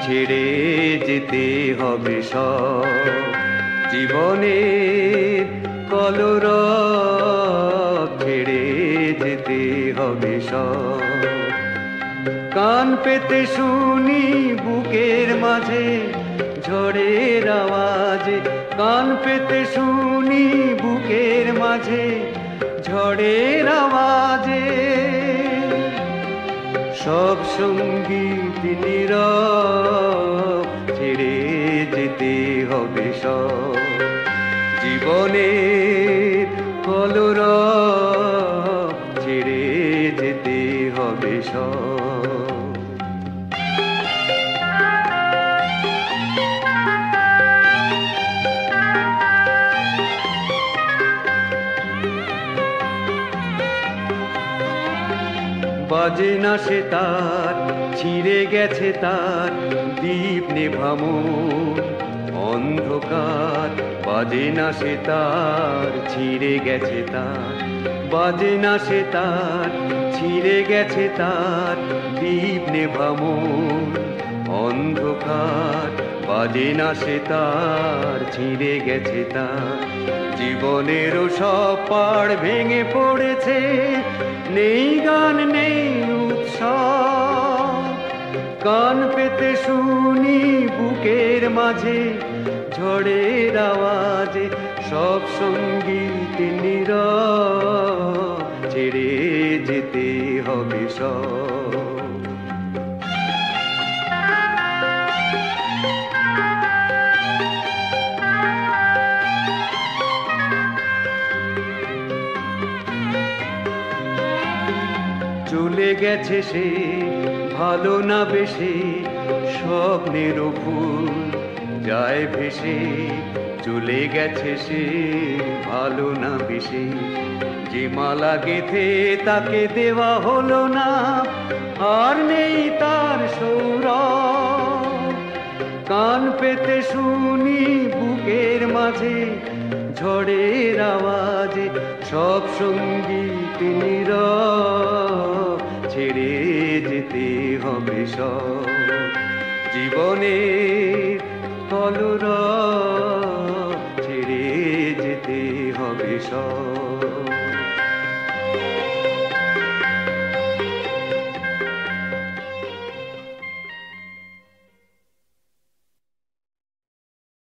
ছেড়ে যেতে হবে সব জীবনের কলরব, ছেড়ে যেতে হবে সব। কান পেতে শুনি বুকের মাঝে ঝড়ের আওয়াজে, কান পেতে শুনি বুকের মাঝে ঝড়ের আওয়াজে। সব সঙ্গীত নীরব, ছেড়ে যেতে হবে সব জীবনের কলরব, ছেড়ে যেতে হবে সব। বাজে না সে তার, ছিঁড়ে গেছে তার দীপ নেভামন অন্ধকার। বাজে না সে তার, ছিঁড়ে গেছে তার, বাজে না সে তার, ছিঁড়ে গেছে তার দীপ নেভামন অন্ধকার। বাজে না সে তার, ছিঁড়ে গেছে তার। জীবনেরও সব পাড় ভেঙে পড়েছে, নেই গান নেই উৎসব। কান পেতে শুনি বুকের মাঝে ঝড়ের আওয়াজে, সব সঙ্গীত নীরব, ছেড়ে যেতে হবে সব। চলে গেছে সে ভালো না বেশে, স্বপ্নের ফুল যায় ভেসে। চলে গেছে সে ভালো না বেশে, যে মালা গেথে তাকে দেওয়া হলো না, আর নেই তার সৌরভ। কান পেতে শুনি বুকের মাঝে ঝড়ের আওয়াজে, সব সঙ্গীত নীরব, ছেড়ে যেতে হবে সব জীবনের কলরব, ছেড়ে যেতে হবে সব।